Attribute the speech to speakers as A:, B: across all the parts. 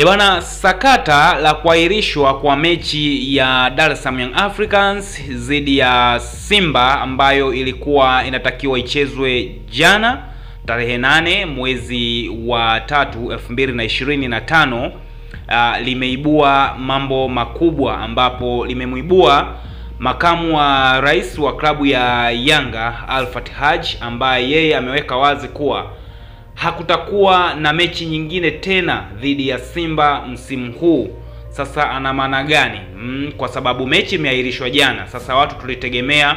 A: Bwana, sakata la kuahirishwa kwa mechi ya Dar es Salaam Young Africans dhidi ya Simba ambayo ilikuwa inatakiwa ichezwe jana tarehe 8 mwezi wa 3 2025 limeibua mambo makubwa, ambapo limemuibua makamu wa rais wa klabu ya Yanga Alfat Haji, ambaye yeye ameweka wazi kuwa hakutakuwa na mechi nyingine tena dhidi ya Simba msimu huu. Sasa ana maana gani? Kwa sababu mechi imeahirishwa jana. Sasa watu tulitegemea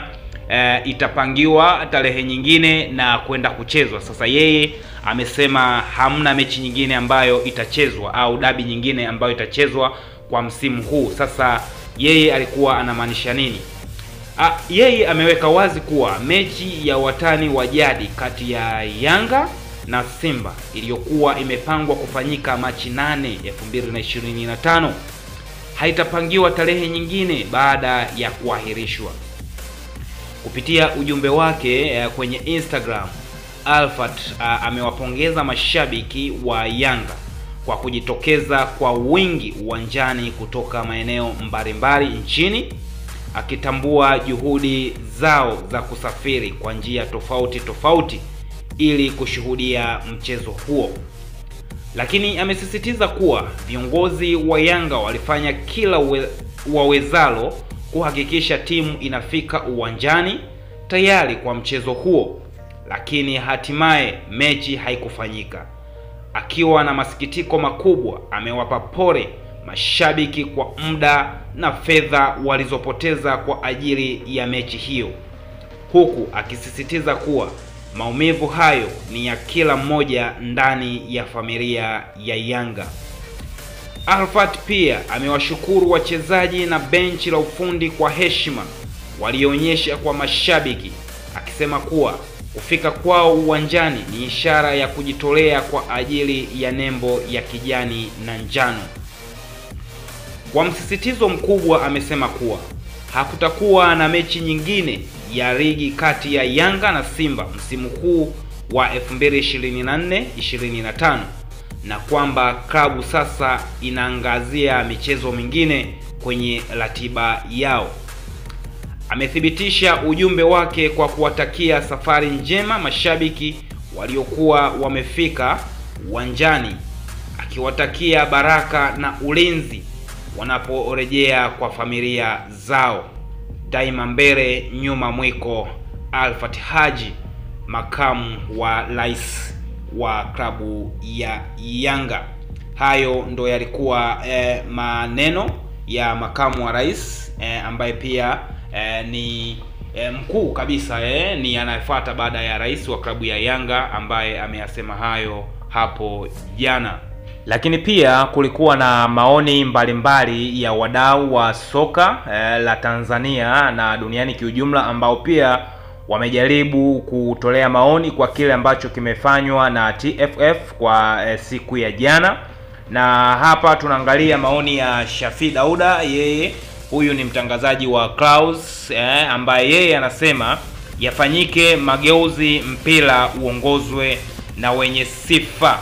A: itapangiwa tarehe nyingine na kwenda kuchezwa. Sasa yeye amesema hamna mechi nyingine ambayo itachezwa au dabi nyingine ambayo itachezwa kwa msimu huu. Sasa yeye alikuwa anamaanisha nini? Yeye ameweka wazi kuwa mechi ya watani wa jadi kati ya Yanga na Simba iliyokuwa imepangwa kufanyika Machi 8, 2025 haitapangiwa tarehe nyingine baada ya kuahirishwa. Kupitia ujumbe wake kwenye Instagram, Alfat amewapongeza mashabiki wa Yanga kwa kujitokeza kwa wingi uwanjani kutoka maeneo mbalimbali nchini, akitambua juhudi zao za kusafiri kwa njia tofauti ili kushuhudia mchezo huo. Lakini amesisitiza kuwa viongozi wa Yanga walifanya kila wawezalo kuhakikisha timu inafika uwanjani tayari kwa mchezo huo, lakini hatimaye mechi haikufanyika. Akiwa na masikitiko makubwa, amewapa pole mashabiki kwa muda na fedha walizopoteza kwa ajili ya mechi hiyo, huku akisisitiza kuwa maumivu hayo ni ya kila mmoja ndani ya familia ya Yanga. Alfat pia amewashukuru wachezaji na benchi la ufundi kwa heshima walionyesha kwa mashabiki, akisema kuwa kufika kwao uwanjani ni ishara ya kujitolea kwa ajili ya nembo ya kijani na njano. Kwa msisitizo mkubwa amesema kuwa hakutakuwa na mechi nyingine ya ligi kati ya Yanga na Simba msimu huu wa 2024-25 na kwamba klabu sasa inaangazia michezo mingine kwenye ratiba yao. Amethibitisha ujumbe wake kwa kuwatakia safari njema mashabiki waliokuwa wamefika uwanjani, akiwatakia baraka na ulinzi wanaporejea kwa familia zao. Daima mbele nyuma mwiko, Alfat Haji, makamu wa rais wa klabu ya Yanga. Hayo ndo yalikuwa maneno ya makamu wa rais ambaye pia ni mkuu kabisa, ni anayefuata baada ya rais wa klabu ya Yanga, ambaye ameyasema hayo hapo jana. Lakini pia kulikuwa na maoni mbalimbali ya wadau wa soka la Tanzania na duniani kiujumla, ambao pia wamejaribu kutolea maoni kwa kile ambacho kimefanywa na TFF kwa siku ya jana. Na hapa tunaangalia maoni ya Shafi Dauda. Yeye huyu ni mtangazaji wa Clouds, ambaye yeye anasema yafanyike mageuzi, mpira uongozwe na wenye sifa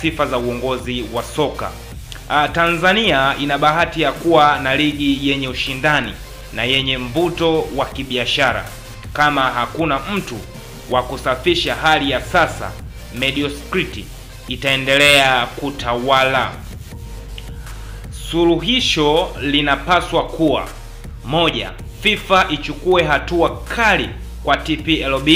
A: sifa za uongozi wa soka. Tanzania ina bahati ya kuwa na ligi yenye ushindani na yenye mvuto wa kibiashara. Kama hakuna mtu wa kusafisha hali ya sasa, mediocrity itaendelea kutawala. Suluhisho linapaswa kuwa: 1. FIFA ichukue hatua kali kwa TPLB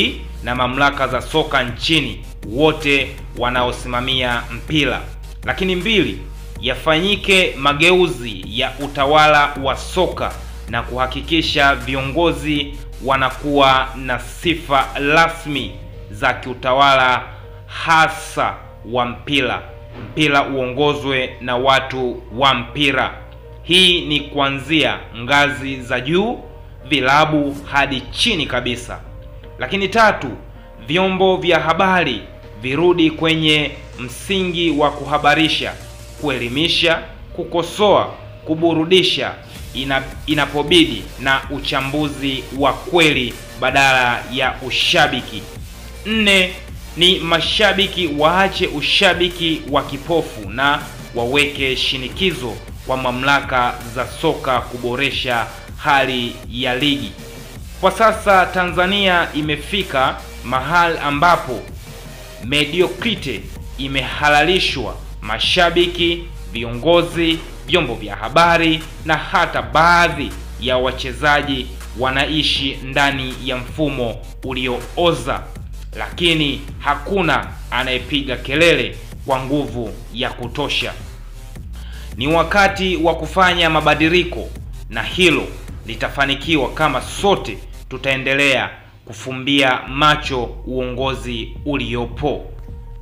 A: na mamlaka za soka nchini wote wanaosimamia mpira. Lakini 2, yafanyike mageuzi ya utawala wa soka na kuhakikisha viongozi wanakuwa na sifa rasmi za kiutawala, hasa wa mpira. Mpira uongozwe na watu wa mpira. Hii ni kuanzia ngazi za juu, vilabu, hadi chini kabisa. Lakini 3, vyombo vya habari virudi kwenye msingi wa kuhabarisha, kuelimisha, kukosoa, kuburudisha inapobidi, na uchambuzi wa kweli badala ya ushabiki. 4, ni mashabiki waache ushabiki wa kipofu na waweke shinikizo kwa mamlaka za soka kuboresha hali ya ligi. Kwa sasa Tanzania imefika mahali ambapo mediocrity imehalalishwa. Mashabiki, viongozi, vyombo vya habari na hata baadhi ya wachezaji wanaishi ndani ya mfumo uliooza, lakini hakuna anayepiga kelele kwa nguvu ya kutosha. Ni wakati wa kufanya mabadiliko, na hilo litafanikiwa kama sote tutaendelea kufumbia macho uongozi uliopo.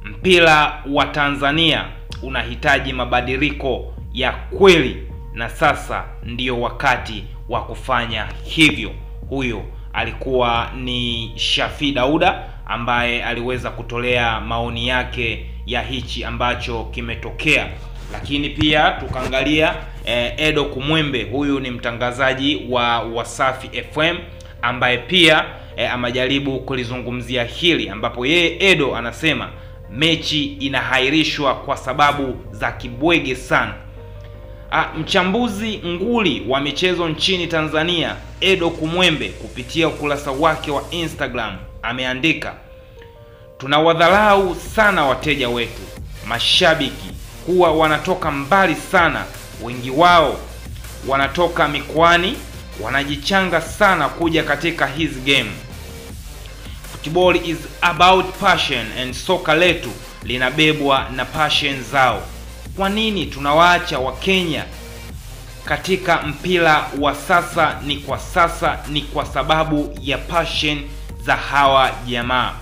A: Mpira wa Tanzania unahitaji mabadiliko ya kweli, na sasa ndiyo wakati wa kufanya hivyo. Huyo alikuwa ni Shafi Dauda ambaye aliweza kutolea maoni yake ya hichi ambacho kimetokea. Lakini pia tukaangalia Edo Kumwembe. Huyu ni mtangazaji wa Wasafi FM ambaye pia amejaribu kulizungumzia hili, ambapo yeye Edo anasema mechi inahairishwa kwa sababu za kibwege sana. Mchambuzi nguli wa michezo nchini Tanzania Edo Kumwembe kupitia ukurasa wake wa Instagram ameandika, tunawadharau sana wateja wetu. Mashabiki huwa wanatoka mbali sana, wengi wao wanatoka mikoani, wanajichanga sana kuja katika his game. Football is about passion and soka letu linabebwa na passion zao. Kwa nini tunawaacha Wakenya katika mpira wa sasa? Ni kwa sababu ya passion za hawa jamaa.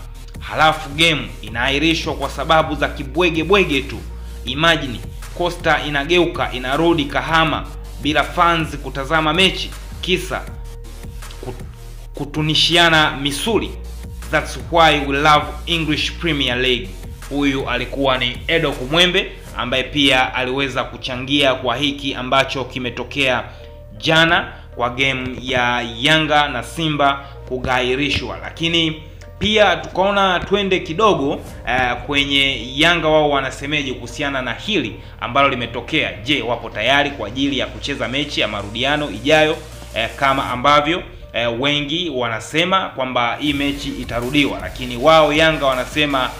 A: Halafu game inaahirishwa kwa sababu za kibwege tu. Imagine Costa inageuka inarudi Kahama bila fans kutazama mechi, kisa kutunishiana misuli. That's why we love English Premier League. Huyu alikuwa ni Edo Kumwembe ambaye pia aliweza kuchangia kwa hiki ambacho kimetokea jana kwa game ya Yanga na Simba kugairishwa. Lakini pia tukaona twende kidogo kwenye Yanga, wao wanasemeje kuhusiana na hili ambalo limetokea. Je, wapo tayari kwa ajili ya kucheza mechi ya marudiano ijayo kama ambavyo wengi wanasema kwamba hii mechi itarudiwa, lakini wao Yanga wanasema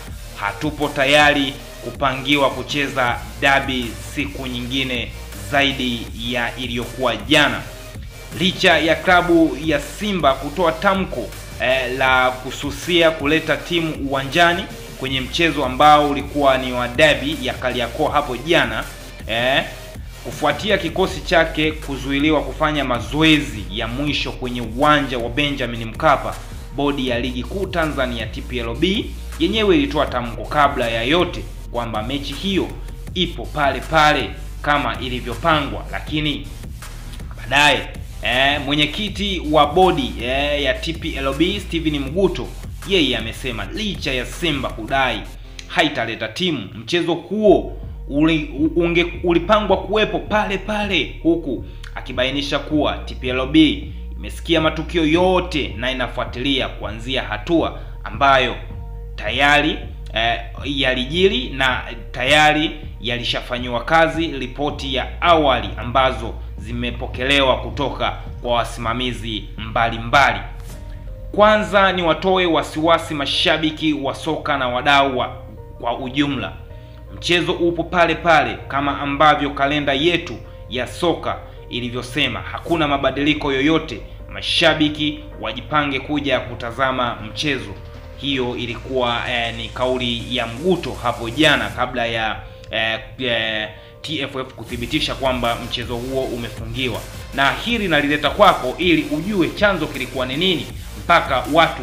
A: hatupo tayari kupangiwa kucheza dabi siku nyingine zaidi ya iliyokuwa jana. Licha ya klabu ya Simba kutoa tamko la kususia kuleta timu uwanjani kwenye mchezo ambao ulikuwa ni wa dabi ya Kariakoo hapo jana, kufuatia kikosi chake kuzuiliwa kufanya mazoezi ya mwisho kwenye uwanja wa Benjamin Mkapa, bodi ya ligi kuu Tanzania TPLB yenyewe ilitoa tamko kabla ya yote kwamba mechi hiyo ipo pale pale kama ilivyopangwa. Lakini baadaye mwenyekiti wa bodi ya TPLB Steven Mguto yeye amesema licha ya Simba kudai haitaleta timu, mchezo huo ulipangwa kuwepo pale pale, huku akibainisha kuwa TPLB imesikia matukio yote na inafuatilia kuanzia hatua ambayo tayari yalijiri na tayari yalishafanywa kazi ripoti ya awali ambazo zimepokelewa kutoka kwa wasimamizi mbalimbali. Kwanza ni watoe wasiwasi mashabiki wa soka na wadau kwa ujumla. Mchezo upo pale pale kama ambavyo kalenda yetu ya soka ilivyosema. Hakuna mabadiliko yoyote. Mashabiki wajipange kuja kutazama mchezo. Hiyo ilikuwa ni kauli ya Mguto hapo jana kabla ya TFF kuthibitisha kwamba mchezo huo umefungiwa. Na hili nalileta kwako ili ujue chanzo kilikuwa ni nini mpaka watu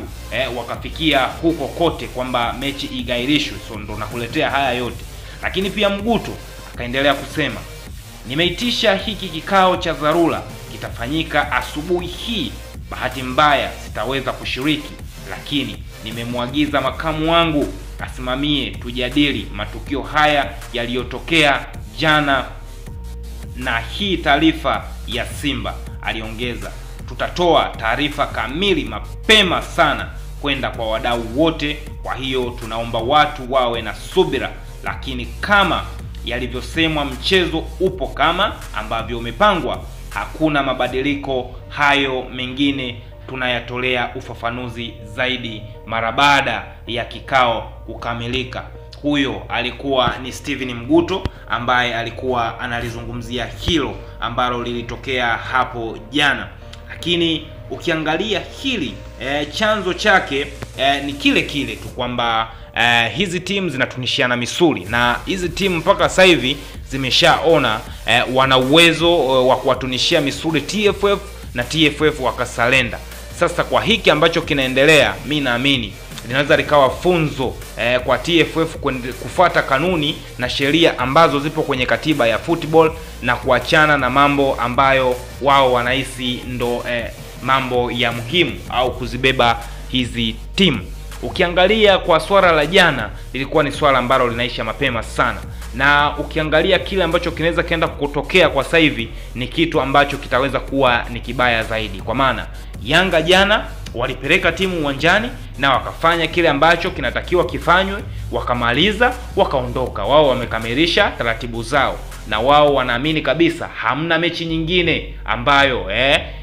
A: wakafikia huko kote kwamba mechi igairishwe. So ndo nakuletea haya yote. Lakini pia Mguto akaendelea kusema, nimeitisha hiki kikao cha dharura, kitafanyika asubuhi hii. Bahati mbaya sitaweza kushiriki, lakini nimemwagiza makamu wangu asimamie tujadili matukio haya yaliyotokea jana na hii taarifa ya Simba. Aliongeza, tutatoa taarifa kamili mapema sana kwenda kwa wadau wote. Kwa hiyo tunaomba watu wawe na subira, lakini kama yalivyosemwa, mchezo upo kama ambavyo umepangwa, hakuna mabadiliko. Hayo mengine tunayatolea ufafanuzi zaidi mara baada ya kikao kukamilika. Huyo alikuwa ni Steven Mguto ambaye alikuwa analizungumzia hilo ambalo lilitokea hapo jana. Lakini ukiangalia hili chanzo chake ni kile kile tu kwamba hizi timu zinatunishiana misuli, na hizi timu mpaka sasa hivi zimeshaona wana uwezo wa kuwatunishia misuli TFF na TFF wakasalenda. Sasa kwa hiki ambacho kinaendelea, mimi naamini linaweza likawa funzo kwa TFF kufuata kanuni na sheria ambazo zipo kwenye katiba ya football na kuachana na mambo ambayo wao wanahisi ndo mambo ya muhimu au kuzibeba hizi timu. Ukiangalia kwa swala la jana, lilikuwa ni swala ambalo linaisha mapema sana, na ukiangalia kile ambacho kinaweza kaenda kutokea kwa sasa hivi ni kitu ambacho kitaweza kuwa ni kibaya zaidi, kwa maana Yanga jana walipeleka timu uwanjani na wakafanya kile ambacho kinatakiwa kifanywe, wakamaliza, wakaondoka. Wao wamekamilisha taratibu zao, na wao wanaamini kabisa hamna mechi nyingine ambayo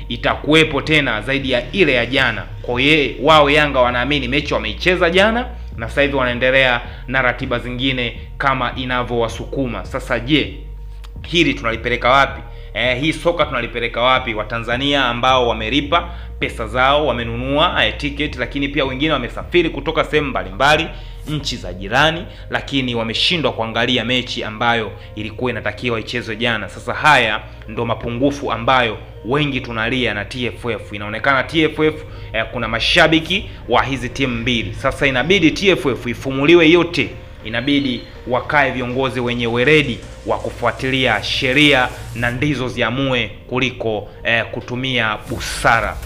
A: itakuwepo tena zaidi ya ile ya jana. Kwa hiyo wao Yanga wanaamini mechi wameicheza jana, na sasa hivi wanaendelea na ratiba zingine kama inavyowasukuma. Sasa je, hili tunalipeleka wapi? Hii soka tunalipeleka wapi? Watanzania ambao wamelipa pesa zao, wamenunua ticket, lakini pia wengine wamesafiri kutoka sehemu mbalimbali, nchi za jirani, lakini wameshindwa kuangalia mechi ambayo ilikuwa inatakiwa ichezwe jana. Sasa haya ndo mapungufu ambayo wengi tunalia na TFF. Inaonekana TFF kuna mashabiki wa hizi timu mbili. Sasa inabidi TFF ifumuliwe yote, inabidi wakae viongozi wenye weledi wa kufuatilia sheria na ndizo ziamue kuliko kutumia busara.